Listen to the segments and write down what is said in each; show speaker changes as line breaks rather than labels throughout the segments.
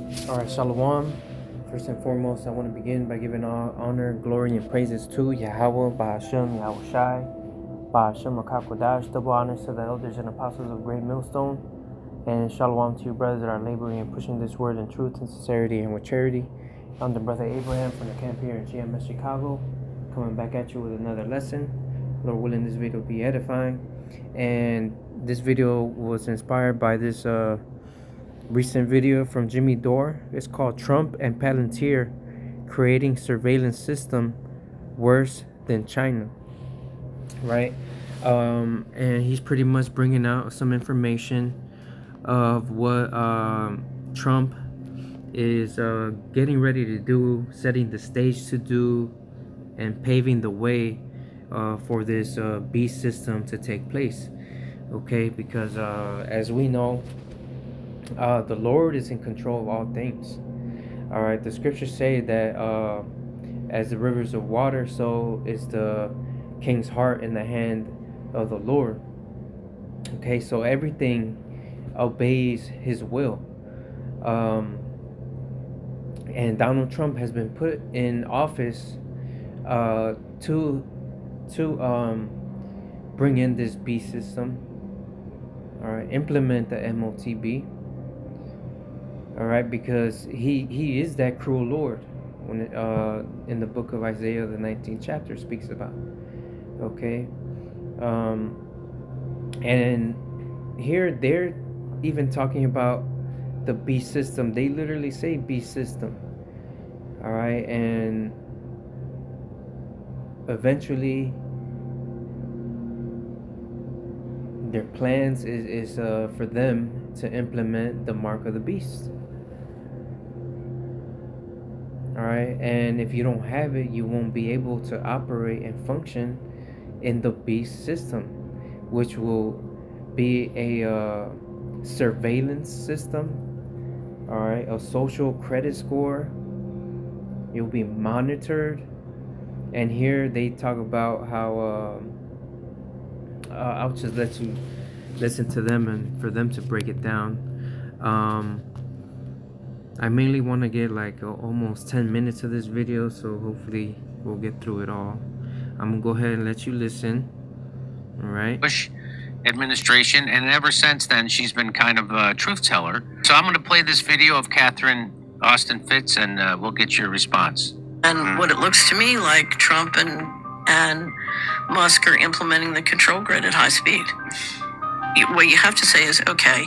Alright, Shalom. First and foremost, I want to begin by giving all honor, glory, and praises to Yahweh, Bahashem, Yahweh Shai, Bahashem, Akakodash. Double honors to the elders and apostles of Great Millstone. And Shalom to you, brothers that are laboring and pushing this word in truth and sincerity and with charity. I'm the brother Abraham from the camp here in GMS Chicago, coming back at you with another lesson. Lord willing, this video will be edifying. And this video was inspired by this recent video from Jimmy Dore. It's called Trump and Palantir Creating Surveillance System Worse Than China. Right? And he's pretty much bringing out some information of what Trump is getting ready to do, setting the stage to do, and paving the way for this beast system to take place. Okay, because as we know, the Lord is in control of all things. All right, the scriptures say that as the rivers of water, so is the king's heart in the hand of the Lord. Okay, so everything obeys his will. And Donald Trump has been put in office to bring in this beast system. All right, implement the MOTB. All right, because he is that cruel Lord when it, in the book of Isaiah, the 19th chapter speaks about. Okay, and here they're even talking about the beast system. They literally say beast system. All right, and eventually their plans is for them to implement the mark of the beast. All right, and if you don't have it, you won't be able to operate and function in the beast system, which will be a surveillance system. All right, a social credit score. You'll be monitored. And here they talk about how I'll just let you listen to them and for them to break it down. I mainly want to get like almost 10 minutes of this video, so hopefully we'll get through it all. I'm gonna go ahead and let you listen. All right.
Bush administration, and ever since then she's been kind of a truth teller. So I'm going to play this video of Catherine Austin Fitts, and we'll get your response.
And what it looks to me like Trump and Musk are implementing the control grid at high speed. What you have to say is, okay,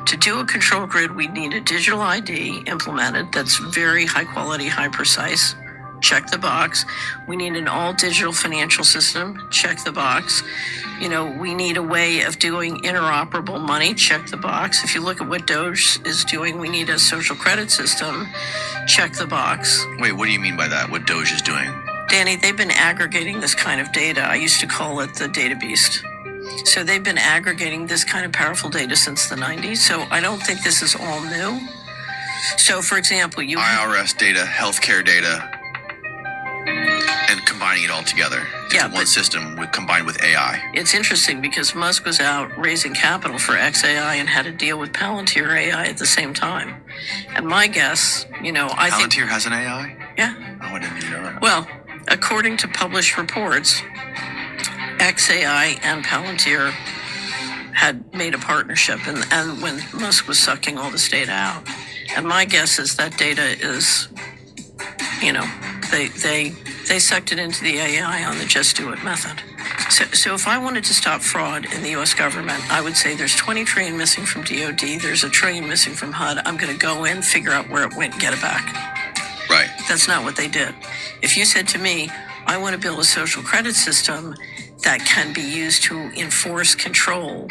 to do a control grid, we need a digital ID implemented that's very high quality, high precise. Check the box. We need an all digital financial system. Check the box. We need a way of doing interoperable money. Check the box. If you look at what Doge is doing, we need a social credit system. Check the box.
Wait, what do you mean by that? What Doge is doing?
Danny, they've been aggregating this kind of data. I used to call it the data beast. So they've been aggregating this kind of powerful data since the 90s. So I don't think this is all new. So, for example,
IRS data, healthcare data, and combining it all together into one system combined with AI.
It's interesting because Musk was out raising capital for XAI and had a deal with Palantir AI at the same time. And my guess, I think
Palantir has an AI?
Yeah.
Oh, I didn't even know that.
Well, according to published reports, XAI and Palantir had made a partnership, and when Musk was sucking all this data out. And my guess is that data is, they sucked it into the AI on the just do it method. So if I wanted to stop fraud in the U.S. government, I would say there's 20 trillion missing from DOD, there's $1 trillion missing from HUD. I'm going to go in, figure out where it went, and get it back.
Right.
That's not what they did. If you said to me, I want to build a social credit system that can be used to enforce control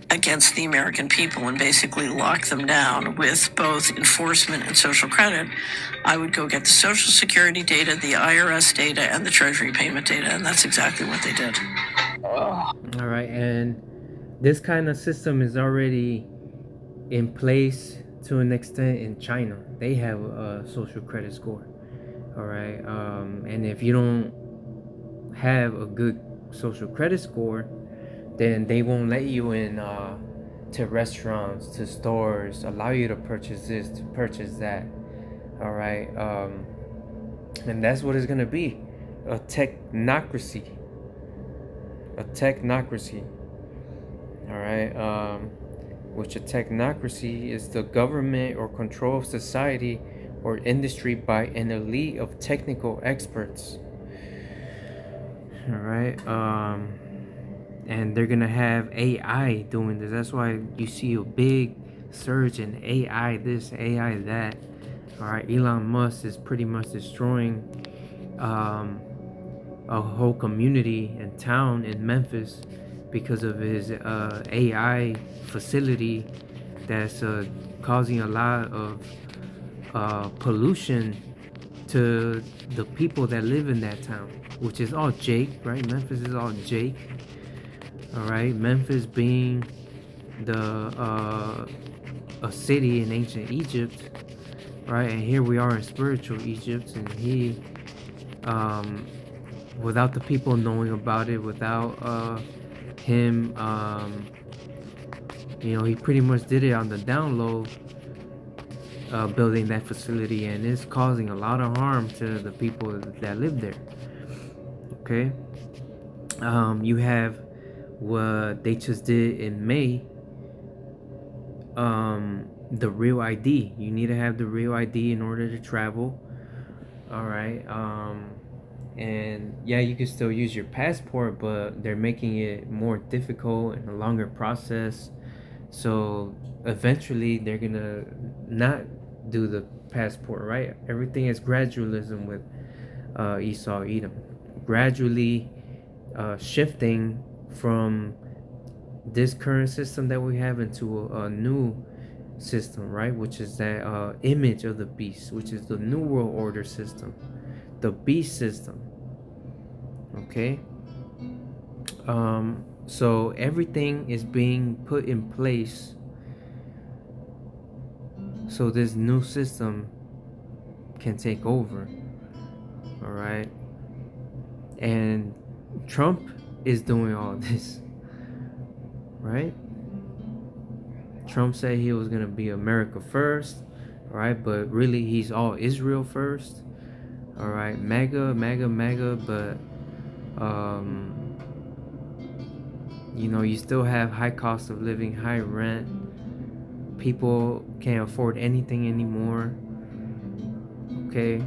against the American people and basically lock them down with both enforcement and social credit, I would go get the Social Security data, the IRS data, and the Treasury payment data, and that's exactly what they did.
All right, and this kind of system is already in place to an extent in China. They have a social credit score. All right, and if you don't have a good social credit score, then they won't let you in to restaurants, to stores, allow you to purchase this, to purchase that. All right, and that's what it's gonna be, a technocracy. A technocracy. All right, which a technocracy is the government or control of society or industry by an elite of technical experts. All right, and they're gonna have AI doing this. That's why you see a big surge in AI this, AI that. All right, Elon Musk is pretty much destroying a whole community and town in Memphis because of his AI facility that's causing a lot of pollution to the people that live in that town, which is all Jake, right? Memphis is all Jake. All right, Memphis being a city in ancient Egypt, right? And here we are in spiritual Egypt, and he without the people knowing about it, without him, he pretty much did it on the down low, building that facility, and it's causing a lot of harm to the people that live there. Okay, you have what they just did in May. The real ID. You need to have the real ID in order to travel. All right. And yeah, you can still use your passport, but they're making it more difficult and a longer process. So eventually they're gonna not do the passport, right? Everything is gradualism with Esau Edom. Gradually shifting from this current system that we have into a new system, right? Which is that image of the beast, which is the New World Order system, the beast system. Okay. So everything is being put in place so this new system can take over. All right. And Trump is doing all this, right? Trump said he was gonna be America first, all right, but really he's all Israel first. All right, MAGA, but you still have high cost of living, high rent. People can't afford anything anymore. Okay.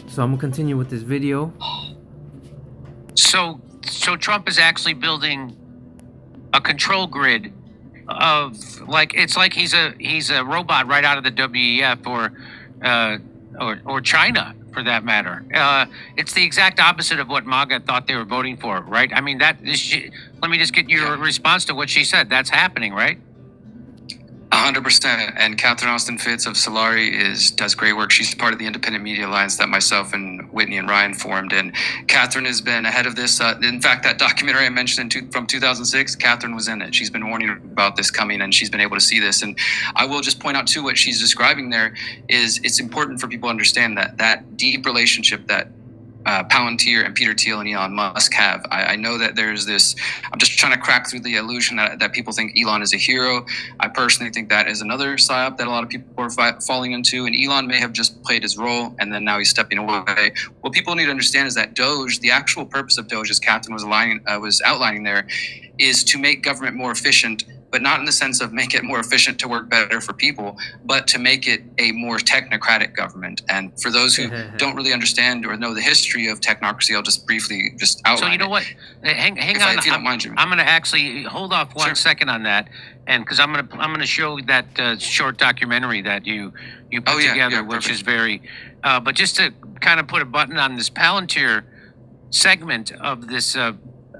So I'm gonna continue with this video.
So Trump is actually building a control grid of it's like he's a robot right out of the WEF or China for that matter. It's the exact opposite of what MAGA thought they were voting for, right? I mean, let me just get your response to what she said. That's happening, right?
100%. And Catherine Austin Fitts of Solari does great work. She's part of the Independent Media Alliance that myself and Whitney and Ryan formed. And Catherine has been ahead of this. In fact, that documentary I mentioned from 2006, Catherine was in it. She's been warning about this coming, and she's been able to see this. And I will just point out, too, what she's describing there is it's important for people to understand that deep relationship that Palantir and Peter Thiel and Elon Musk have. I know that there's this, I'm just trying to crack through the illusion that people think Elon is a hero. I personally think that is another psyop that a lot of people are falling into, and Elon may have just played his role and then now he's stepping away. What people need to understand is that Doge, the actual purpose of Doge, as Catherine was outlining there, is to make government more efficient, but not in the sense of make it more efficient to work better for people, but to make it a more technocratic government. And for those who don't really understand or know the history of technocracy, I'll just briefly outline.
So you know what? Hang on.
If you don't mind, Jimmy.
I'm going to actually hold off one second on that, and because I'm going to show that short documentary that you put together, which is very. But just to kind of put a button on this Palantir segment of this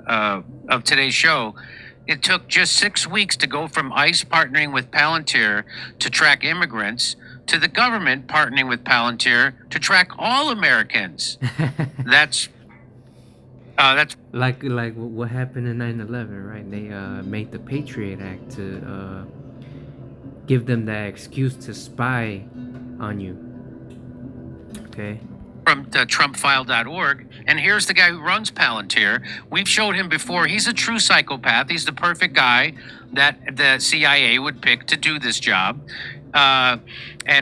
of today's show. It took just 6 weeks to go from ICE partnering with Palantir to track immigrants to the government partnering with Palantir to track all Americans. That's
like what happened in 9/11, right? They made the Patriot Act to give them that excuse to spy on you. Okay.
from the TrumpFile.org. And here's the guy who runs Palantir. We've showed him before. He's a true psychopath. He's the perfect guy that the CIA would pick to do this job. And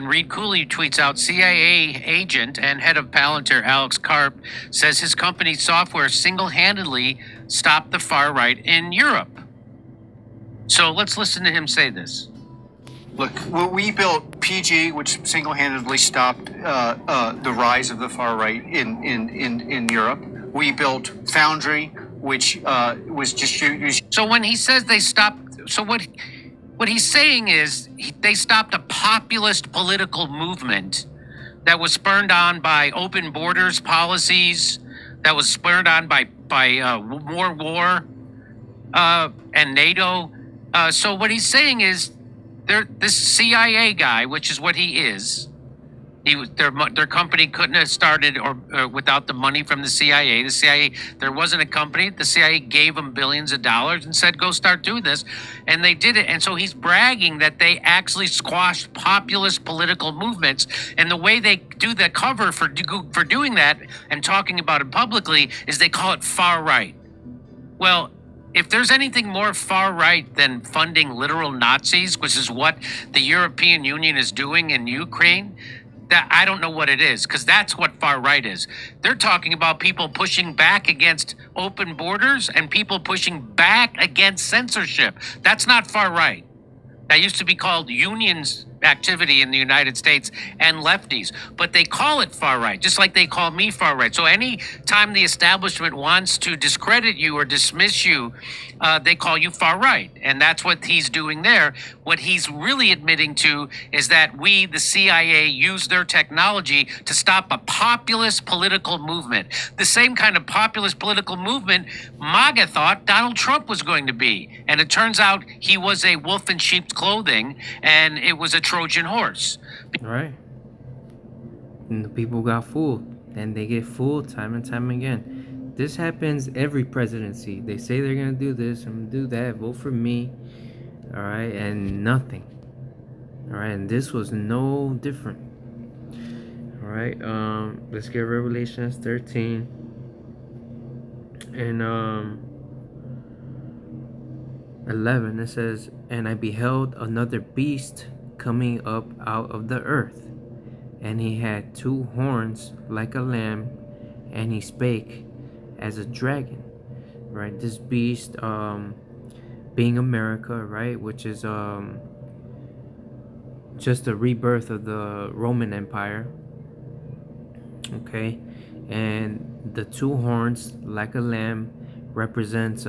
Reed Cooley tweets out, CIA agent and head of Palantir, Alex Karp, says his company's software single-handedly stopped the far right in Europe. So let's listen to him say this.
Look, we built PG, which single-handedly stopped the rise of the far right in Europe. We built Foundry, which was just...
So when he says they stopped, so what he's saying is they stopped a populist political movement that was spurred on by open borders policies, that was spurred on by more war and NATO. So what he's saying is, this CIA guy, which is what he is, their company couldn't have started or without the money from the CIA. The CIA, there wasn't a company. The CIA gave them billions of dollars and said, "Go start doing this," and they did it. And so he's bragging that they actually squashed populist political movements. And the way they do the cover for doing that and talking about it publicly is they call it far right. Well, if there's anything more far right than funding literal Nazis, which is what the European Union is doing in Ukraine, that I don't know what it is, because that's what far right is. They're talking about people pushing back against open borders and people pushing back against censorship. That's not far right. That used to be called unions activity in the United States and lefties, but they call it far right, just like they call me far right. So any time the establishment wants to discredit you or dismiss you, they call you far right. And that's what he's doing there. What he's really admitting to is that we, the CIA, use their technology to stop a populist political movement. The same kind of populist political movement MAGA thought Donald Trump was going to be. And it turns out he was a wolf in sheep's clothing, and it was a Trojan horse.
All right. And the people got fooled. And they get fooled time and time again. This happens every presidency. They say they're going to do this, I'm going to do that, vote for me. All right. And nothing. All right. And this was no different. All right. Let's get Revelations 13. And 11. It says, "And I beheld another beast coming up out of the earth, and he had 2 horns like a lamb, and he spake as a dragon." Right, this beast being America, right, which is just a rebirth of the Roman Empire. Okay, and the 2 horns like a lamb represents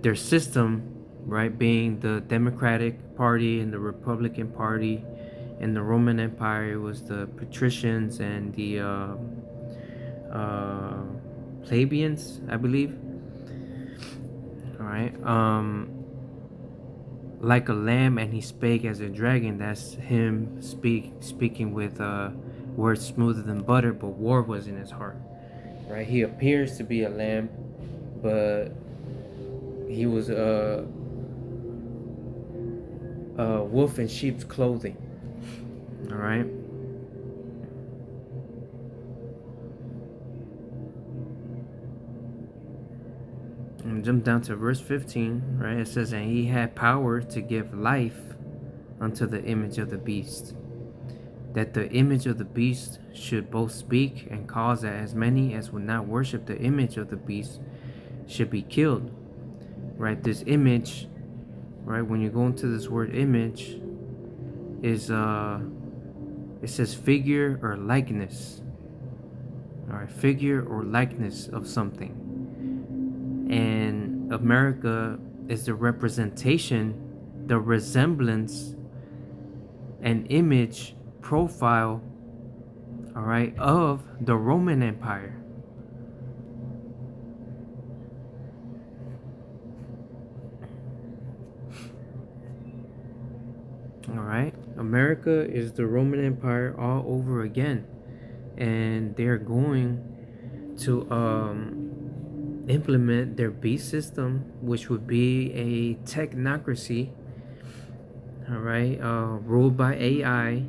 their system, right, being the Democratic Party and the Republican Party. In the Roman Empire, it was the patricians and the plebeians, I believe. All right. Like a lamb, and he spake as a dragon. That's him speaking with words smoother than butter, but war was in his heart. Right. He appears to be a lamb, but he was a wolf in sheep's clothing. All right. And jump down to verse 15. Right. It says, "And he had power to give life unto the image of the beast, that the image of the beast should both speak, and cause that as many as would not worship the image of the beast should be killed." Right, this image, right, when you go into this word image, is it says figure or likeness. All right, figure or likeness of something. And America is the representation, the resemblance, an image profile, all right, of the Roman Empire. All right, America is the Roman Empire all over again, and they're going to implement their beast system, which would be a technocracy. All right, ruled by AI,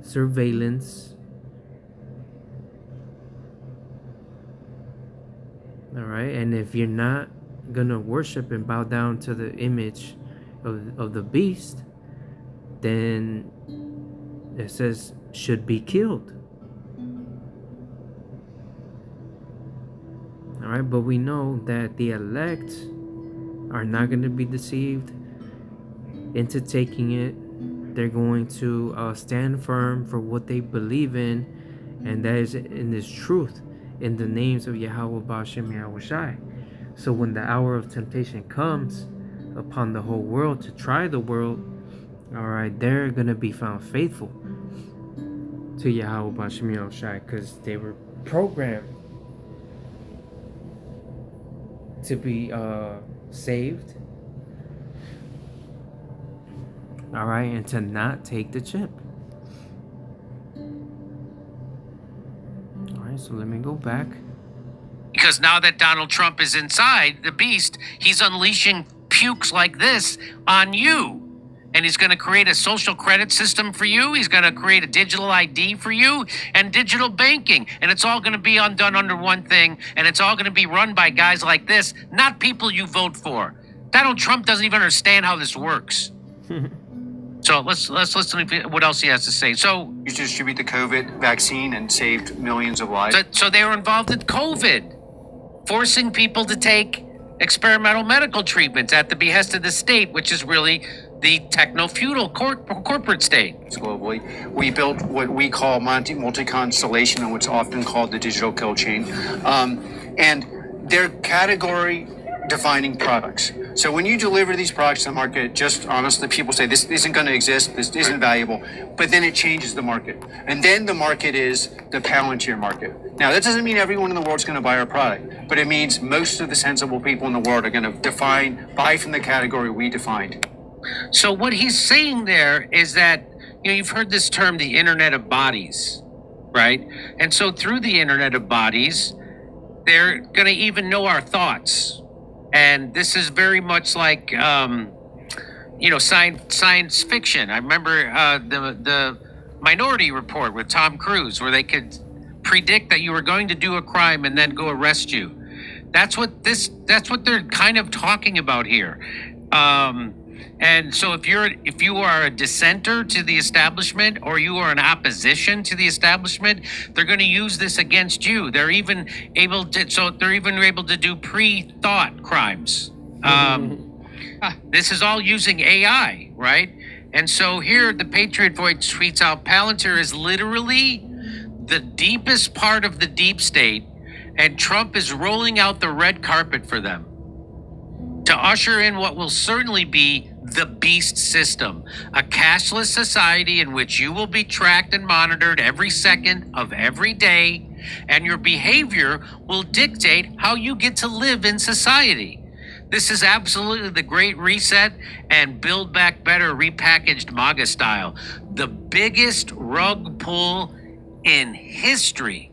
surveillance. All right, and if you're not gonna worship and bow down to the image of the beast, then it says should be killed. All right, but we know that the elect are not going to be deceived into taking it. They're going to stand firm for what they believe in, and that is in this truth, in the names of Yahweh Bashem Yahweh Shai. So when the hour of temptation comes upon the whole world to try the world, all right, they're going to be found faithful to Yahweh Bashem Yahweh Shai, because they were programmed to be saved, all right, and to not take the chip. All right, so let me go back.
Because now that Donald Trump is inside the beast, he's unleashing pukes like this on you. And he's going to create a social credit system for you. He's going to create a digital ID for you and digital banking. And it's all going to be undone under one thing. And it's all going to be run by guys like this, not people you vote for. Donald Trump doesn't even understand how this works. So let's listen to what else he has to say. So
You distribute the COVID vaccine and saved millions of lives.
So they were involved in COVID, forcing people to take experimental medical treatments at the behest of the state, which is really the techno-feudal corporate state.
Globally, we built what we call multi-constellation, and what's often called the digital kill chain, and they're category-defining products. So when you deliver these products to the market, just honestly, people say this isn't going to exist, this isn't valuable, but then it changes the market, and then the market is the Palantir market. Now that doesn't mean everyone in the world is going to buy our product, but it means most of the sensible people in the world are going to buy from the category we defined.
So what he's saying there is that, you've heard this term, the Internet of Bodies, right? And so through the Internet of Bodies, they're going to even know our thoughts. And this is very much like, science fiction. I remember the Minority Report with Tom Cruise, where they could predict that you were going to do a crime and then go arrest you. That's what they're kind of talking about here. And so if you are a dissenter to the establishment, or you are in opposition to the establishment, they're going to use this against you. They're even able to do pre-thought crimes. This is all using AI, right? And so here the Patriot Voice tweets out, Palantir is literally the deepest part of the deep state, and Trump is rolling out the red carpet for them to usher in what will certainly be the beast system, a cashless society in which you will be tracked and monitored every second of every day, and your behavior will dictate how you get to live in society. This is absolutely the Great Reset and Build Back Better repackaged MAGA style. The biggest rug pull in history.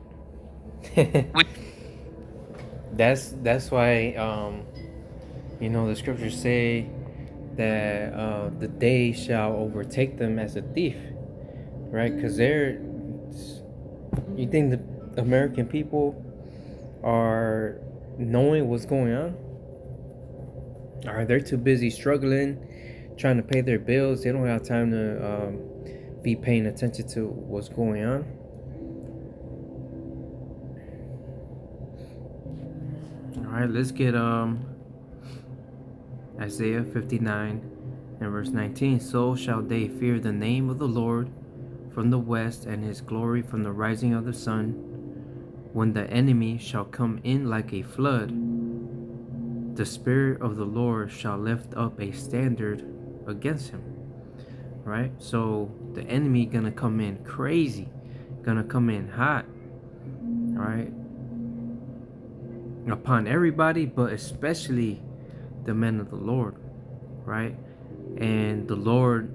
That's why the scriptures say that the day shall overtake them as a thief, right? Because you think the American people are knowing what's going on? Or they're too busy struggling, trying to pay their bills. They don't have time to be paying attention to what's going on. All right, let's get Isaiah 59 and verse 19. So shall they fear the name of the Lord from the west, and his glory from the rising of the sun. When the enemy shall come in like a flood, the Spirit of the Lord shall lift up a standard against him. Right? So the enemy gonna come in crazy, gonna come in hot, right? Upon everybody, but especially the men of the Lord, right? And the Lord,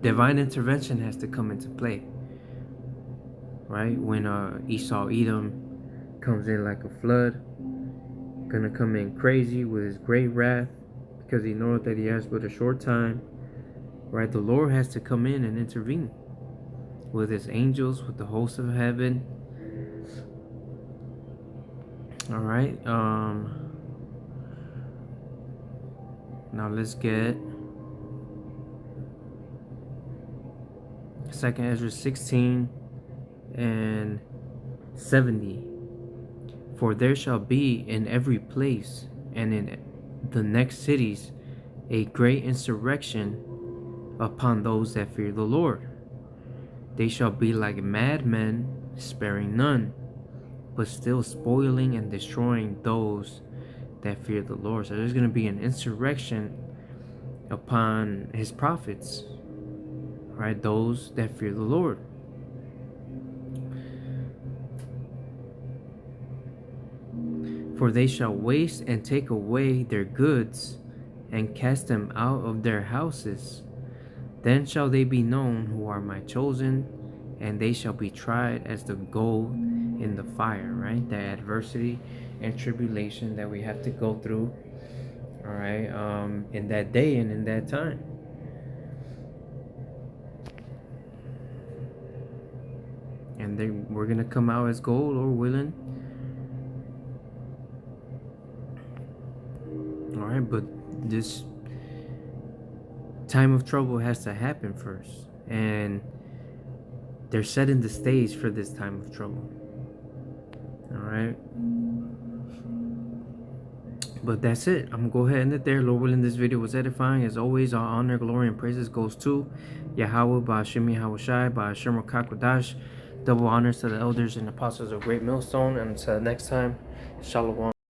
divine intervention has to come into play, right? When Esau Edom comes in like a flood, gonna come in crazy with his great wrath, because he knoweth that he has but a short time. Right, the Lord has to come in and intervene with his angels, with the hosts of heaven. All right. Now let's get 2nd Ezra 16 and 70. For there shall be in every place and in the next cities a great insurrection upon those that fear the Lord. They shall be like madmen, sparing none, but still spoiling and destroying those that fear the Lord. So there's going to be an insurrection upon his prophets, right? Those that fear the Lord. For they shall waste and take away their goods and cast them out of their houses. Then shall they be known who are my chosen, and they shall be tried as the gold in the fire, right? The adversity and tribulation that we have to go through, all right, in that day and in that time. And we're going to come out as gold, Lord willing. All right, but this time of trouble has to happen first, and they're setting the stage for this time of trouble. All right, but that's it. I'm gonna go ahead and end it there. Lord willing, this video was edifying. As always, our honor, glory, and praises goes to Yahweh, Ba'ashim Yahweh Shai, Ba'ashim Rakakwadash. Double honors to the elders and apostles of Great Millstone. And until next time, Shalom.